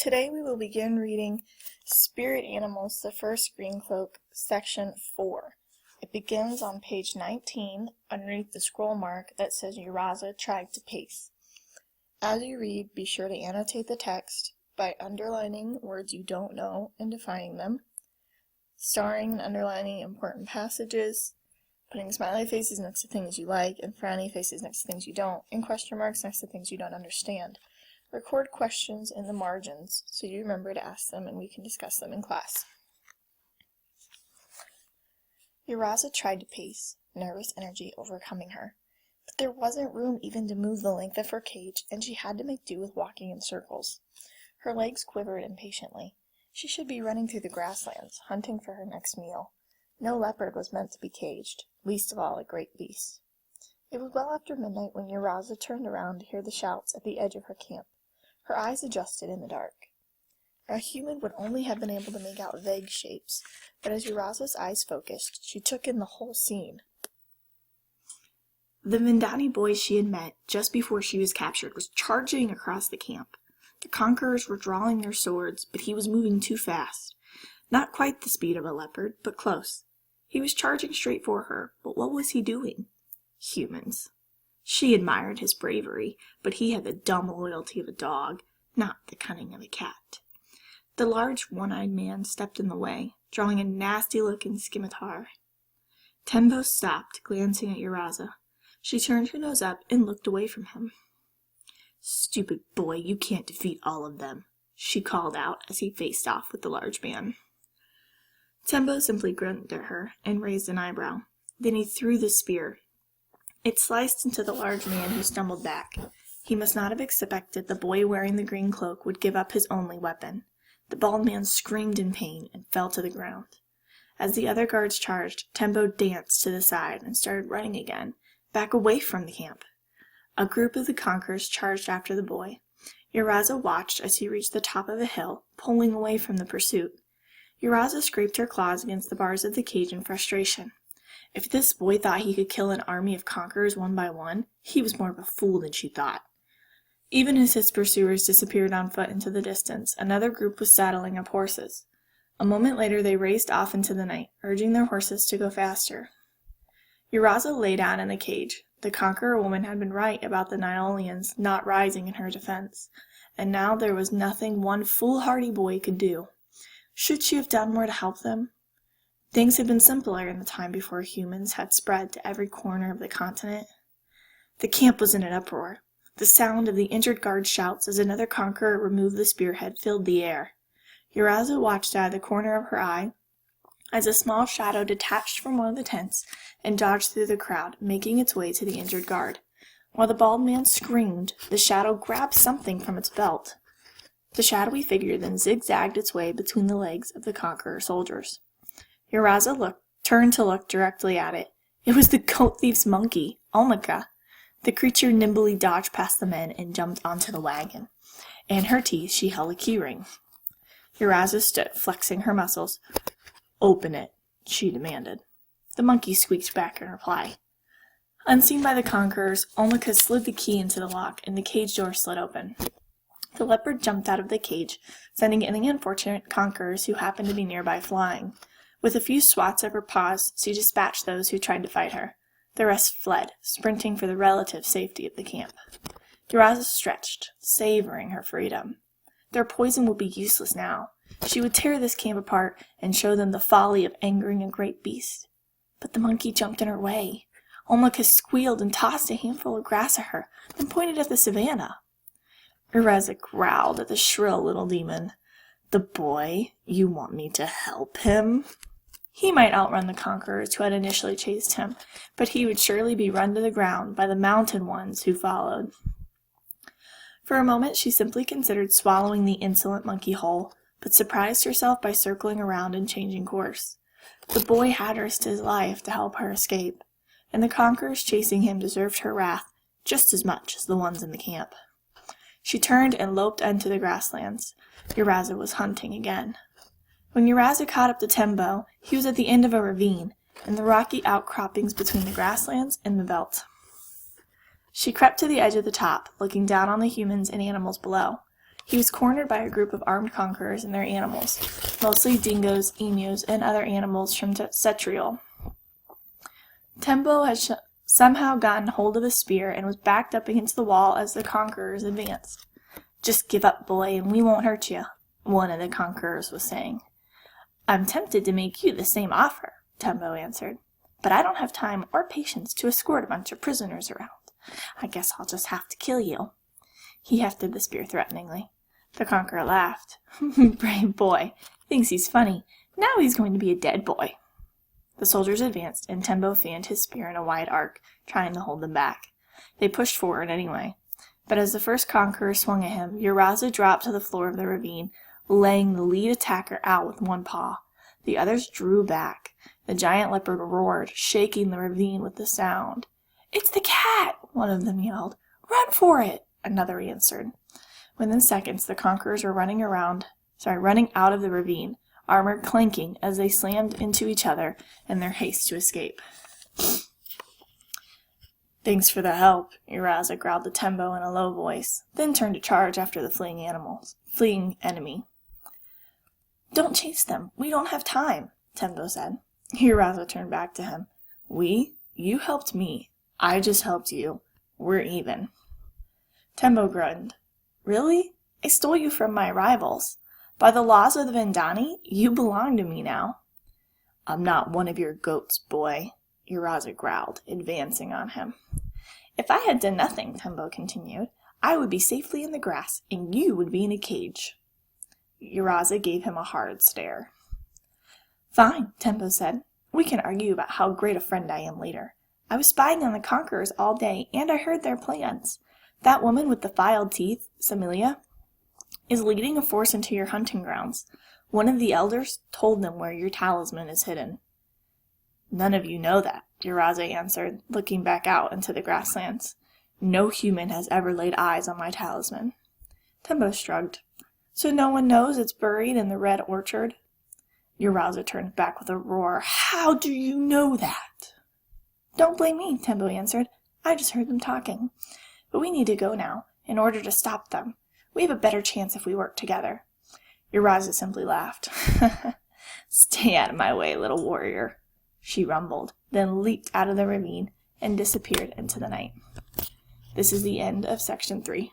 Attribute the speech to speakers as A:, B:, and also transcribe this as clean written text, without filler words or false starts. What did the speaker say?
A: Today we will begin reading Spirit Animals, the First Greencloak, Section 4. It begins on page 19, underneath the scroll mark that says Uraza tried to pace. As you read, be sure to annotate the text by underlining words you don't know and defining them, starring and underlining important passages, putting smiley faces next to things you like, and frowny faces next to things you don't, and question marks next to things you don't understand. Record questions in the margins so you remember to ask them and we can discuss them in class. Uraza tried to pace, nervous energy overcoming her. But there wasn't room even to move the length of her cage, and she had to make do with walking in circles. Her legs quivered impatiently. She should be running through the grasslands, hunting for her next meal. No leopard was meant to be caged, least of all a great beast. It was well after midnight when Uraza turned around to hear the shouts at the edge of her camp. Her eyes adjusted in the dark. A human would only have been able to make out vague shapes, but as Uraza's eyes focused, she took in the whole scene.
B: The Mindani boy she had met just before she was captured was charging across the camp. The conquerors were drawing their swords, but he was moving too fast. Not quite the speed of a leopard, but close. He was charging straight for her, but what was he doing? Humans. She admired his bravery, but he had the dumb loyalty of a dog, not the cunning of a cat. The large one-eyed man stepped in the way, drawing a nasty-looking scimitar. Tembo stopped, glancing at Uraza. She turned her nose up and looked away from him. "Stupid boy, you can't defeat all of them," she called out as he faced off with the large man. Tembo simply grunted at her and raised an eyebrow. Then he threw the spear. It sliced into the large man, who stumbled back. He must not have expected the boy wearing the green cloak would give up his only weapon. The bald man screamed in pain and fell to the ground. As the other guards charged, Tembo danced to the side and started running again, back away from the camp. A group of the conquerors charged after the boy. Uraza watched as he reached the top of a hill, pulling away from the pursuit. Uraza scraped her claws against the bars of the cage in frustration. If this boy thought he could kill an army of conquerors one by one, he was more of a fool than she thought. Even as his pursuers disappeared on foot into the distance, another group was saddling up horses. A moment later they raced off into the night, urging their horses to go faster. Uraza lay down in the cage. The conqueror woman had been right about the Nyolians not rising in her defense, and now there was nothing one foolhardy boy could do. Should she have done more to help them? Things had been simpler in the time before humans had spread to every corner of the continent. The camp was in an uproar. The sound of the injured guard's shouts as another conqueror removed the spearhead filled the air. Uraza watched out of the corner of her eye as a small shadow detached from one of the tents and dodged through the crowd, making its way to the injured guard. While the bald man screamed, the shadow grabbed something from its belt. The shadowy figure then zigzagged its way between the legs of the conqueror soldiers. Uraza turned to look directly at it. It was the goat thief's monkey, Omika. The creature nimbly dodged past the men and jumped onto the wagon. In her teeth she held a keyring. Uraza stood, flexing her muscles. "Open it," she demanded. The monkey squeaked back in reply. Unseen by the conquerors, Omika slid the key into the lock, and the cage door slid open. The leopard jumped out of the cage, sending any unfortunate conquerors who happened to be nearby flying. With a few swats of her paws, she dispatched those who tried to fight her. The rest fled, sprinting for the relative safety of the camp. Uraza stretched, savoring her freedom. Their poison would be useless now. She would tear this camp apart and show them the folly of angering a great beast. But the monkey jumped in her way. Omika squealed and tossed a handful of grass at her, then pointed at the savannah. Uraza growled at the shrill little demon. "The boy? You want me to help him?" He might outrun the conquerors who had initially chased him, but he would surely be run to the ground by the mountain ones who followed. For a moment she simply considered swallowing the insolent monkey whole, but surprised herself by circling around and changing course. The boy had risked his life to help her escape, and the conquerors chasing him deserved her wrath just as much as the ones in the camp. She turned and loped into the grasslands. Uraza was hunting again. When Uraza caught up to Tembo, he was at the end of a ravine, in the rocky outcroppings between the grasslands and the veldt. She crept to the edge of the top, looking down on the humans and animals below.
A: He was cornered by a group of armed conquerors and their animals, mostly dingoes, emus, and other animals from Cetriol. Tembo had somehow gotten hold of a spear and was backed up against the wall as the conquerors advanced. "Just give up, boy, and we won't hurt you," one of the conquerors was saying. "I'm tempted to make you the same offer," Tembo answered, "but I don't have time or patience to escort a bunch of prisoners around. I guess I'll just have to kill you." He hefted the spear threateningly. The conqueror laughed. "Brave boy. Thinks he's funny. Now he's going to be a dead boy." The soldiers advanced, and Tembo fanned his spear in a wide arc, trying to hold them back. They pushed forward anyway. But as the first conqueror swung at him, Uraza dropped to the floor of the ravine, laying the lead attacker out with one paw. The others drew back. The giant leopard roared, shaking the ravine with the sound. "It's the cat!" one of them yelled. "Run for it!" another answered. Within seconds, the conquerors were running out of the ravine, armor clanking as they slammed into each other in their haste to escape. "Thanks for the help," Uraza growled to Tembo in a low voice, then turned to charge after the fleeing enemy. "Don't chase them. We don't have time," Tembo said. Uraza turned back to him. You helped me. I just helped you. We're even." Tembo grinned. "Really? I stole you from my rivals. By the laws of the Vandani, you belong to me now." "I'm not one of your goats, boy," Uraza growled, advancing on him. "If I had done nothing," Tembo continued, "I would be safely in the grass, and you would be in a cage." Uraza gave him a hard stare. "Fine," Tembo said. "We can argue about how great a friend I am later. I was spying on the conquerors all day, and I heard their plans. That woman with the filed teeth, Samilia, is leading a force into your hunting grounds. One of the elders told them where your talisman is hidden." "None of you know that," Uraza answered, looking back out into the grasslands. "No human has ever laid eyes on my talisman." Tembo shrugged. "So no one knows it's buried in the red orchard?" Uraza turned back with a roar. "How do you know that?" "Don't blame me," Tembo answered. "I just heard them talking. But we need to go now, in order to stop them. We have a better chance if we work together." Uraza simply laughed. "Stay out of my way, little warrior," she rumbled, then leaped out of the ravine and disappeared into the night. This is the end of section 3.